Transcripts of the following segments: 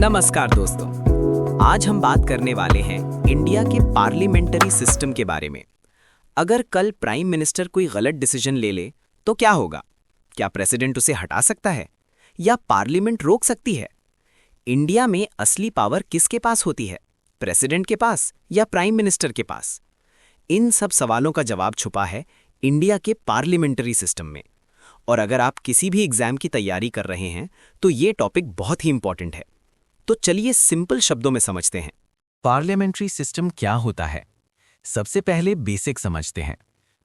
नमस्कार दोस्तों, आज हम बात करने वाले हैं इंडिया के पार्लियामेंट्री सिस्टम के बारे में। अगर कल प्राइम मिनिस्टर कोई गलत डिसीजन ले ले तो क्या होगा? क्या प्रेसिडेंट उसे हटा सकता है या पार्लियामेंट रोक सकती है? इंडिया में असली पावर किसके पास होती है, प्रेसिडेंट के पास या प्राइम मिनिस्टर के पास? इन सब सवालों का जवाब छुपा है इंडिया के पार्लियामेंट्री सिस्टम में। और अगर आप किसी भी एग्जाम की तैयारी कर रहे हैं तो ये टॉपिक बहुत ही इंपॉर्टेंट है। तो चलिए सिंपल शब्दों में समझते हैं। पार्लियामेंट्री सिस्टम क्या होता है? सबसे पहले बेसिक समझते हैं।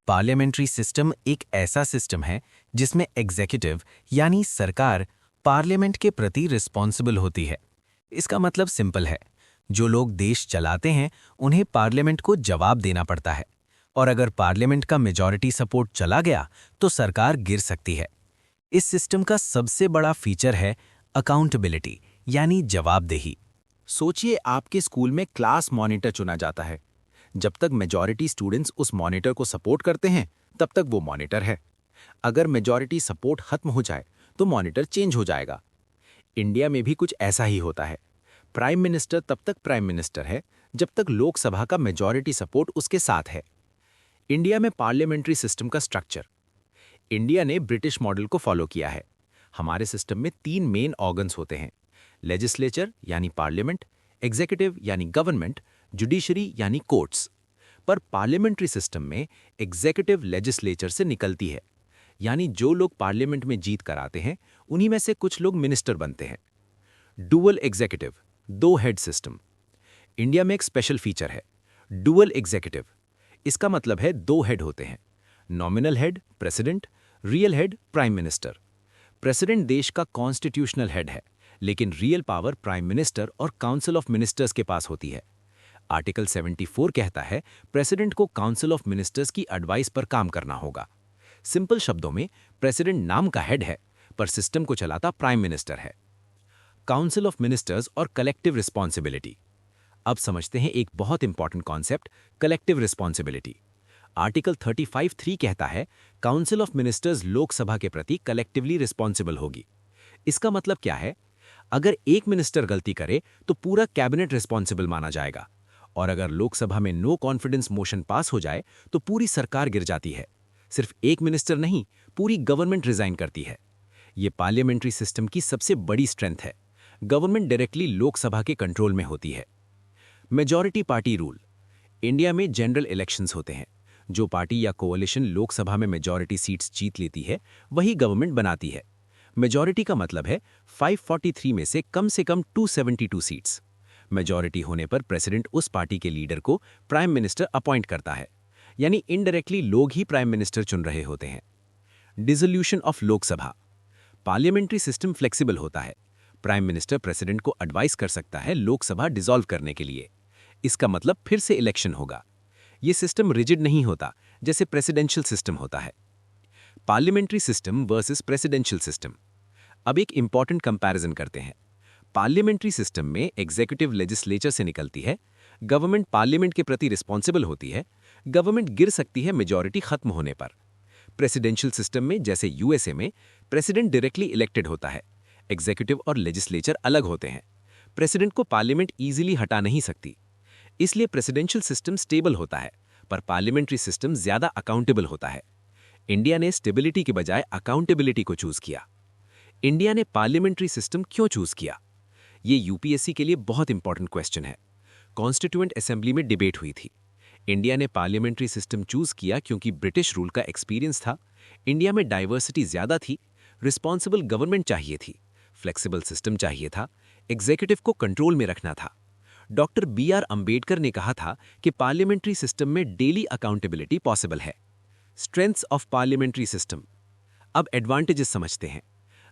पार्लियामेंट्री सिस्टम एक ऐसा सिस्टम है जिसमें एग्जीक्यूटिव यानी सरकार पार्लियामेंट के प्रति रिस्पॉन्सिबल होती है। इसका मतलब सिंपल है, जो लोग देश चलाते हैं उन्हें पार्लियामेंट को जवाब देना पड़ता है, और अगर पार्लियामेंट का मेजॉरिटी सपोर्ट चला गया तो सरकार गिर सकती है। इस सिस्टम का सबसे बड़ा फीचर है अकाउंटेबिलिटी यानी जवाबदेही। सोचिए, आपके स्कूल में क्लास मॉनिटर चुना जाता है। जब तक मेजॉरिटी स्टूडेंट्स उस मॉनिटर को सपोर्ट करते हैं तब तक वो मॉनिटर है। अगर मेजॉरिटी सपोर्ट खत्म हो जाए तो मॉनिटर चेंज हो जाएगा। इंडिया में भी कुछ ऐसा ही होता है। प्राइम मिनिस्टर तब तक प्राइम मिनिस्टर है जब तक लोकसभा का मेजॉरिटी सपोर्ट उसके साथ है। इंडिया में पार्लियामेंट्री सिस्टम का स्ट्रक्चर। इंडिया ने ब्रिटिश मॉडल को फॉलो किया है। हमारे सिस्टम में 3 मेन ऑर्गन्स होते हैं: लेजिस्लेचर यानी पार्लियामेंट, एग्जीक्यूटिव यानी गवर्नमेंट, जुडिशरी यानी कोर्ट्स। पर पार्लियामेंट्री सिस्टम में एग्जीक्यूटिव लेजिस्लेचर से निकलती है, यानी जो लोग पार्लियामेंट में जीत कर आते हैं उन्हीं में से कुछ लोग मिनिस्टर बनते हैं। Dual executive, 2 head system. India में एक स्पेशल फीचर है, डुअल एग्जीक्यूटिव। इसका मतलब है 2 हेड होते हैं, nominal head president, real head prime minister. President देश का कॉन्स्टिट्यूशनल हेड है, लेकिन रियल पावर प्राइम मिनिस्टर और काउंसिल ऑफ मिनिस्टर्स के पास होती है। आर्टिकल 74 कहता है प्रेसिडेंट को काउंसिल ऑफ मिनिस्टर्स की एडवाइस पर काम करना होगा। सिंपल शब्दों में, प्रेसिडेंट नाम का हेड है पर सिस्टम को चलाता प्राइम मिनिस्टर है। काउंसिल ऑफ मिनिस्टर्स और कलेक्टिव रिस्पॉन्सिबिलिटी। अब समझते हैं एक बहुत important concept, collective responsibility. Article 35(3) कहता है काउंसिल ऑफ मिनिस्टर्स लोकसभा के प्रति कलेक्टिवली रिस्पॉन्सिबल होगी। इसका मतलब क्या है? अगर एक मिनिस्टर गलती करे तो पूरा कैबिनेट रिस्पॉन्सिबल माना जाएगा, और अगर लोकसभा में नो कॉन्फिडेंस मोशन पास हो जाए तो पूरी सरकार गिर जाती है। सिर्फ एक मिनिस्टर नहीं, पूरी गवर्नमेंट रिजाइन करती है। ये पार्लियामेंट्री सिस्टम की सबसे बड़ी स्ट्रेंथ है। गवर्नमेंट डायरेक्टली लोकसभा के कंट्रोल में होती है। Majority party rule. इंडिया में जनरल इलेक्शंस होते हैं। जो पार्टी या कोalition लोकसभा में मेजॉरिटी सीट्स जीत लेती है वही गवर्नमेंट बनाती है। मेजॉरिटी का मतलब है 543 में से कम 272 सीट्स। मेजॉरिटी होने पर प्रेसिडेंट उस पार्टी के लीडर को प्राइम मिनिस्टर अपॉइंट करता है, यानी इनडायरेक्टली लोग ही प्राइम मिनिस्टर चुन रहे होते हैं। Dissolution of Lok Sabha. Parliamentary system flexible होता है। प्राइम मिनिस्टर प्रेसिडेंट को एडवाइस कर सकता है लोकसभा डिसॉल्व करने के लिए। इसका मतलब फिर से इलेक्शन होगा। ये सिस्टम रिजिड नहीं होता जैसे प्रेसिडेंशियल सिस्टम होता है। Parliamentary system versus presidential system. अब एक इंपॉर्टेंट कंपैरिजन करते हैं। पार्लियामेंट्री सिस्टम में एग्जीक्यूटिव लेजिस्लेचर से निकलती है, गवर्नमेंट पार्लियामेंट के प्रति रिस्पॉन्सिबल होती है, गवर्नमेंट गिर सकती है मेजॉरिटी खत्म होने पर। प्रेसिडेंशियल सिस्टम में जैसे यूएसए में प्रेसिडेंट डायरेक्टली इलेक्टेड होता है, एग्जीक्यूटिव और लेजिस्लेचर अलग होते हैं। प्रेसिडेंट को पार्लियामेंट ईजिली हटा नहीं सकती, इसलिए प्रेसिडेंशियल सिस्टम स्टेबल होता है, पर पार्लियामेंट्री सिस्टम ज्यादा अकाउंटेबल होता है। इंडिया ने स्टेबिलिटी के बजाय अकाउंटेबिलिटी को चूज किया। इंडिया ने पार्लियामेंट्री सिस्टम क्यों चूज किया? ये यूपीएससी के लिए बहुत इंपॉर्टेंट क्वेश्चन है। कॉन्स्टिट्यूएंट असेंबली में डिबेट हुई थी। इंडिया ने पार्लियामेंट्री सिस्टम चूज किया क्योंकि ब्रिटिश रूल का एक्सपीरियंस था। इंडिया में डाइवर्सिटी ज्यादा थी, रिस्पॉन्सिबल गवर्नमेंट चाहिए थी, फ्लेक्सिबल सिस्टम चाहिए था, एग्जीक्यूटिव को कंट्रोल में रखना था। डॉक्टर BR अंबेडकर ने कहा था कि पार्लियामेंट्री सिस्टम में डेली अकाउंटेबिलिटी पॉसिबल है। Strengths of parliamentary system. अब एडवांटेजेस समझते हैं।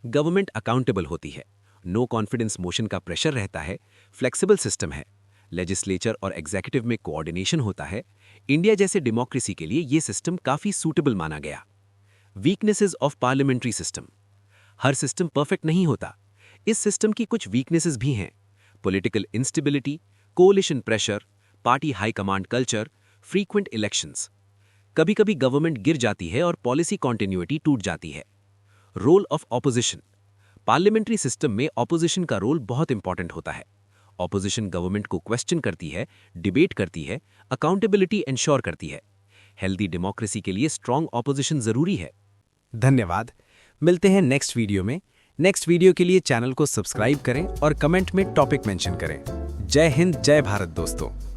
गवर्नमेंट अकाउंटेबल होती है, नो कॉन्फिडेंस मोशन का प्रेशर रहता है, फ्लेक्सिबल सिस्टम है, लेजिस्लेचर और एग्जीक्यूटिव में कोऑर्डिनेशन होता है। इंडिया जैसे डेमोक्रेसी के लिए ये सिस्टम काफी सूटेबल माना गया। Weaknesses of parliamentary system. हर सिस्टम परफेक्ट नहीं होता। इस सिस्टम की कुछ वीकनेसेस भी हैं। Political instability, coalition pressure, party high command culture, frequent elections. कभी कभी गवर्नमेंट गिर जाती है और पॉलिसी कॉन्टिन्यूटी टूट जाती है। Role of opposition. Parliamentary system में ऑपोजिशन का रोल बहुत इंपॉर्टेंट होता है। ऑपोजिशन गवर्नमेंट को क्वेश्चन करती है, डिबेट करती है, अकाउंटेबिलिटी इंश्योर करती है। हेल्दी डेमोक्रेसी के लिए स्ट्रांग ऑपोजिशन जरूरी है। धन्यवाद। मिलते हैं नेक्स्ट वीडियो में। नेक्स्ट वीडियो के लिए चैनल को सब्सक्राइब करें और कमेंट में टॉपिक मेंशन करें। जय हिंद, जय भारत दोस्तों।